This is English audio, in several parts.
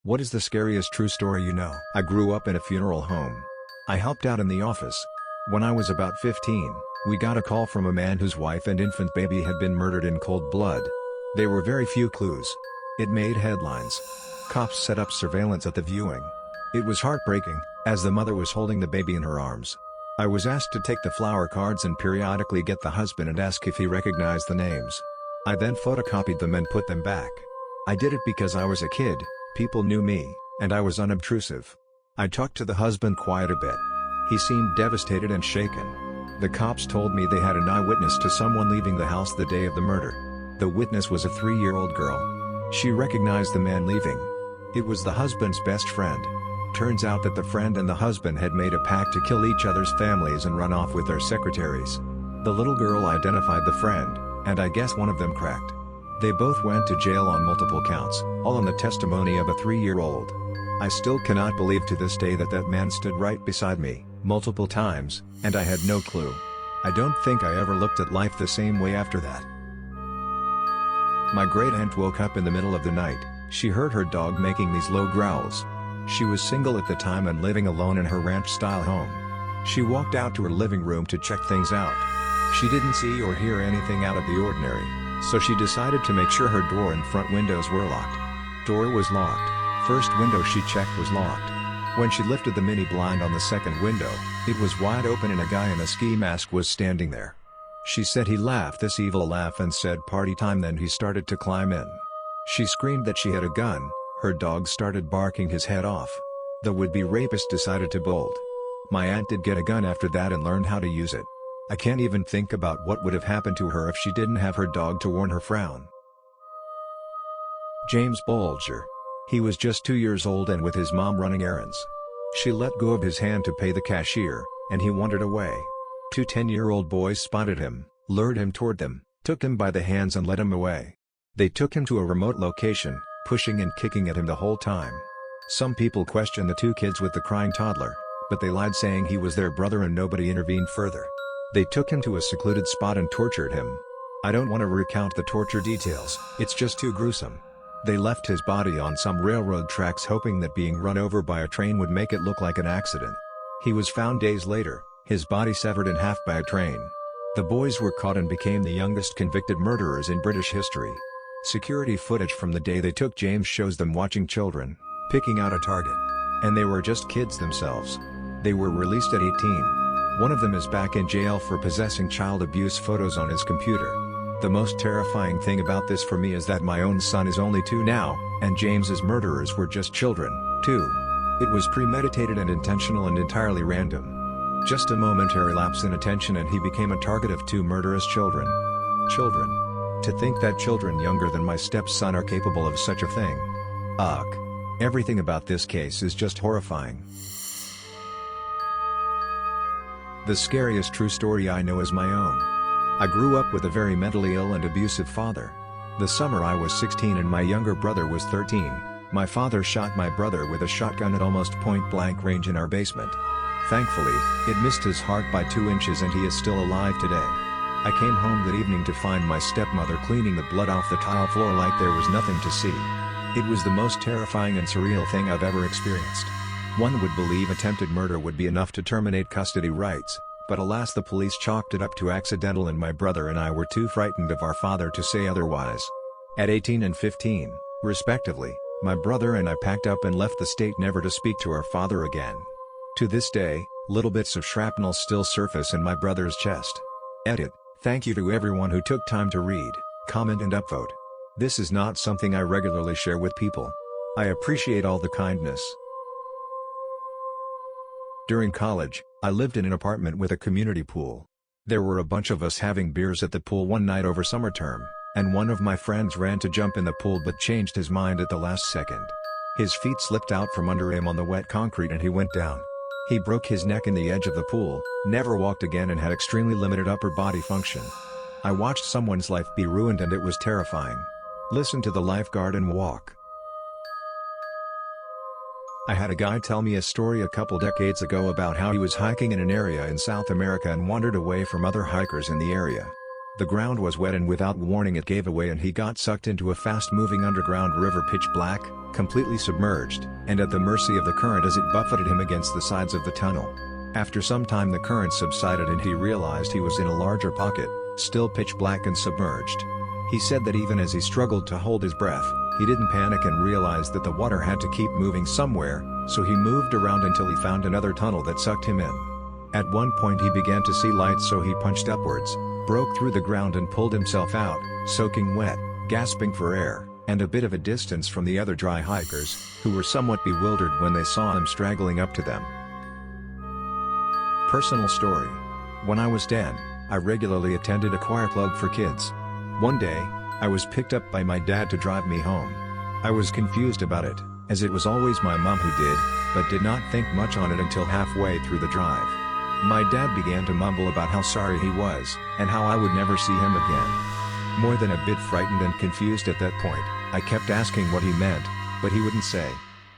What is the scariest true story you know? I grew up in a funeral home. I helped out in the office. When I was about 15, we got a call from a man whose wife and infant baby had been murdered in cold blood. There were very few clues. It made headlines. Cops set up surveillance at the viewing. It was heartbreaking, as the mother was holding the baby in her arms. I was asked to take the flower cards and periodically get the husband and ask if he recognized the names. I then photocopied them and put them back. I did it because I was a kid, people knew me, and I was unobtrusive. I talked to the husband quite a bit. He seemed devastated and shaken. The cops told me they had an eyewitness to someone leaving the house the day of the murder. The witness was a 3-year-old girl. She recognized the man leaving. It was the husband's best friend. Turns out that the friend and the husband had made a pact to kill each other's families and run off with their secretaries. The little girl identified the friend, and I guess one of them cracked. They both went to jail on multiple counts, all on the testimony of a 3-year-old. I still cannot believe to this day that that man stood right beside me, multiple times, and I had no clue. I don't think I ever looked at life the same way after that. My great-aunt woke up in the middle of the night. She heard her dog making these low growls. She was single at the time and living alone in her ranch-style home. She walked out to her living room to check things out. She didn't see or hear anything out of the ordinary, so she decided to make sure her door and front windows were locked. Door was locked. First window she checked was locked. When she lifted the mini blind on the second window, it was wide open and a guy in a ski mask was standing there. She said he laughed this evil laugh and said party time, then he started to climb in. She screamed that she had a gun. Her dog started barking his head off. The would-be rapist decided to bolt. My aunt did get a gun after that and learned how to use it. I can't even think about what would have happened to her if she didn't have her dog to warn her frown. James Bolger. He was just 2 years old and with his mom running errands. She let go of his hand to pay the cashier, and he wandered away. 2 10-year-old boys spotted him, lured him toward them, took him by the hands and led him away. They took him to a remote location, pushing and kicking at him the whole time. Some people questioned the 2 kids with the crying toddler, but they lied saying he was their brother and nobody intervened further. They took him to a secluded spot and tortured him. I don't want to recount the torture details, it's just too gruesome. They left his body on some railroad tracks hoping that being run over by a train would make it look like an accident. He was found days later, his body severed in half by a train. The boys were caught and became the youngest convicted murderers in British history. Security footage from the day they took James shows them watching children, picking out a target. And they were just kids themselves. They were released at 18. One of them is back in jail for possessing child abuse photos on his computer. The most terrifying thing about this for me is that my own son is only 2 now, and James's murderers were just children, too. It was premeditated and intentional and entirely random. Just a momentary lapse in attention and he became a target of 2 murderous children. Children. To think that children younger than my stepson are capable of such a thing. Ugh. Everything about this case is just horrifying. The scariest true story I know is my own. I grew up with a very mentally ill and abusive father. The summer I was 16 and my younger brother was 13, my father shot my brother with a shotgun at almost point-blank range in our basement. Thankfully, it missed his heart by 2 inches and he is still alive today. I came home that evening to find my stepmother cleaning the blood off the tile floor like there was nothing to see. It was the most terrifying and surreal thing I've ever experienced. One would believe attempted murder would be enough to terminate custody rights, but alas, the police chalked it up to accidental and my brother and I were too frightened of our father to say otherwise. At 18 and 15, respectively, my brother and I packed up and left the state never to speak to our father again. To this day, little bits of shrapnel still surface in my brother's chest. Edit. Thank you to everyone who took time to read, comment and upvote. This is not something I regularly share with people. I appreciate all the kindness. During college, I lived in an apartment with a community pool. There were a bunch of us having beers at the pool one night over summer term, and one of my friends ran to jump in the pool but changed his mind at the last second. His feet slipped out from under him on the wet concrete and he went down. He broke his neck in the edge of the pool, never walked again and had extremely limited upper body function. I watched someone's life be ruined and it was terrifying. Listen to the lifeguard and walk. I had a guy tell me a story a couple decades ago about how he was hiking in an area in South America and wandered away from other hikers in the area. The ground was wet and without warning it gave away and he got sucked into a fast-moving underground river pitch black, completely submerged, and at the mercy of the current as it buffeted him against the sides of the tunnel. After some time the current subsided and he realized he was in a larger pocket, still pitch black and submerged. He said that even as he struggled to hold his breath, he didn't panic and realized that the water had to keep moving somewhere, so he moved around until he found another tunnel that sucked him in. At one point he began to see lights, so he punched upwards, broke through the ground and pulled himself out, soaking wet, gasping for air, and a bit of a distance from the other dry hikers, who were somewhat bewildered when they saw him straggling up to them. Personal story. When I was 10, I regularly attended a choir club for kids. One day, I was picked up by my dad to drive me home. I was confused about it, as it was always my mom who did, but did not think much on it until halfway through the drive. My dad began to mumble about how sorry he was, and how I would never see him again. More than a bit frightened and confused at that point, I kept asking what he meant, but he wouldn't say.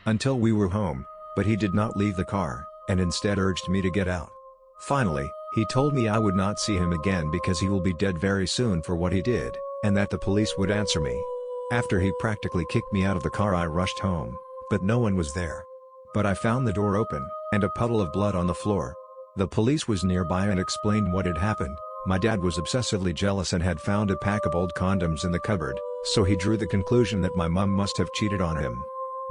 Until we were home, but he did not leave the car, and instead urged me to get out. Finally, he told me I would not see him again because he will be dead very soon for what he did, and that the police would answer me. After he practically kicked me out of the car I rushed home, but no one was there. But I found the door open, and a puddle of blood on the floor. The police was nearby and explained what had happened. My dad was obsessively jealous and had found a pack of old condoms in the cupboard, so he drew the conclusion that my mum must have cheated on him.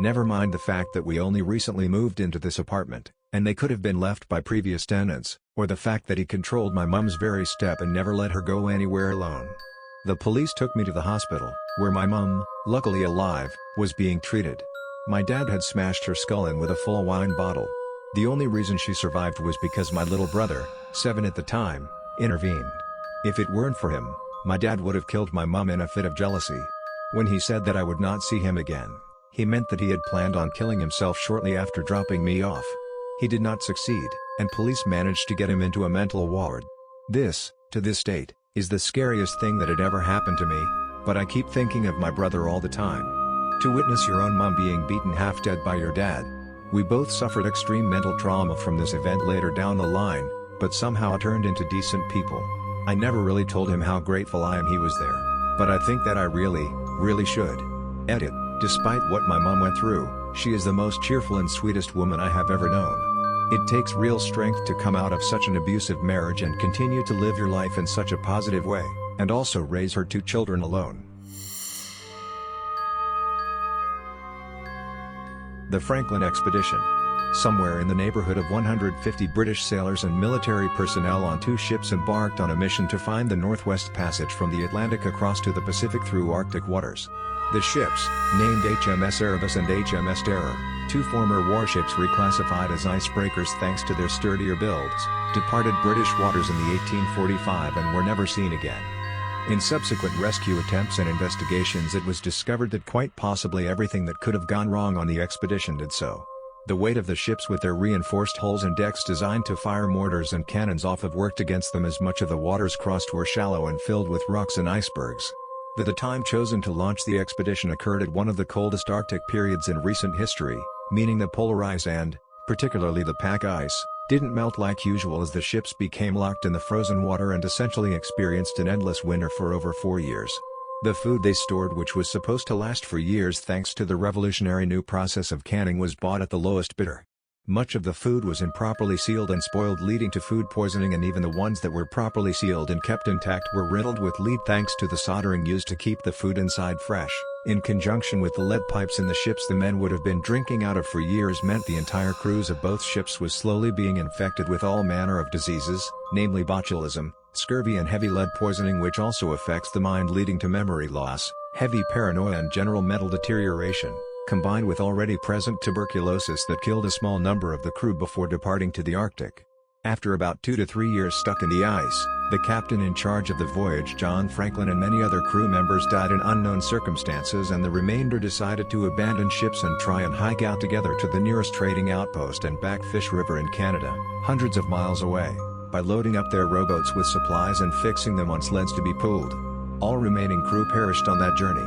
Never mind the fact that we only recently moved into this apartment, and they could have been left by previous tenants, or the fact that he controlled my mum's very step and never let her go anywhere alone. The police took me to the hospital, where my mum, luckily alive, was being treated. My dad had smashed her skull in with a full wine bottle. The only reason she survived was because my little brother, 7 at the time, intervened. If it weren't for him, my dad would have killed my mum in a fit of jealousy. When he said that I would not see him again, he meant that he had planned on killing himself shortly after dropping me off. He did not succeed, and police managed to get him into a mental ward. This, to this date, is the scariest thing that had ever happened to me, but I keep thinking of my brother all the time. To witness your own mum being beaten half dead by your dad. We both suffered extreme mental trauma from this event later down the line, but somehow turned into decent people. I never really told him how grateful I am he was there, but I think that I really should. Edit. Despite what my mom went through, she is the most cheerful and sweetest woman I have ever known. It takes real strength to come out of such an abusive marriage and continue to live your life in such a positive way, and also raise her 2 children alone. The Franklin Expedition. Somewhere in the neighborhood of 150 British sailors and military personnel on 2 ships embarked on a mission to find the Northwest Passage from the Atlantic across to the Pacific through Arctic waters. The ships, named HMS Erebus and HMS Terror, 2 former warships reclassified as icebreakers thanks to their sturdier builds, departed British waters in the 1845 and were never seen again. In subsequent rescue attempts and investigations it was discovered that quite possibly everything that could have gone wrong on the expedition did so. The weight of the ships with their reinforced hulls and decks designed to fire mortars and cannons off of worked against them as much of the waters crossed were shallow and filled with rocks and icebergs. The time chosen to launch the expedition occurred at one of the coldest Arctic periods in recent history, meaning the polar ice and, particularly the pack ice, didn't melt like usual as the ships became locked in the frozen water and essentially experienced an endless winter for over 4 years. The food they stored, which was supposed to last for years thanks to the revolutionary new process of canning, was bought at the lowest bidder. Much of the food was improperly sealed and spoiled, leading to food poisoning, and even the ones that were properly sealed and kept intact were riddled with lead thanks to the soldering used to keep the food inside fresh. In conjunction with the lead pipes in the ships the men would have been drinking out of for years meant the entire crews of both ships was slowly being infected with all manner of diseases, namely botulism, scurvy and heavy lead poisoning, which also affects the mind, leading to memory loss, heavy paranoia and general mental deterioration, combined with already present tuberculosis that killed a small number of the crew before departing to the Arctic. After about 2 to 3 years stuck in the ice, the captain in charge of the voyage, John Franklin, and many other crew members died in unknown circumstances, and the remainder decided to abandon ships and try and hike out together to the nearest trading outpost and Backfish River in Canada, hundreds of miles away, by loading up their rowboats with supplies and fixing them on sleds to be pulled. All remaining crew perished on that journey.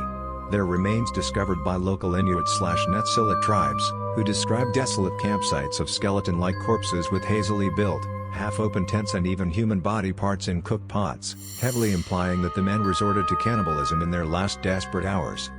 Their remains discovered by local Inuit/Netsilik tribes, who describe desolate campsites of skeleton-like corpses with hazily built, half-open tents and even human body parts in cook pots, heavily implying that the men resorted to cannibalism in their last desperate hours.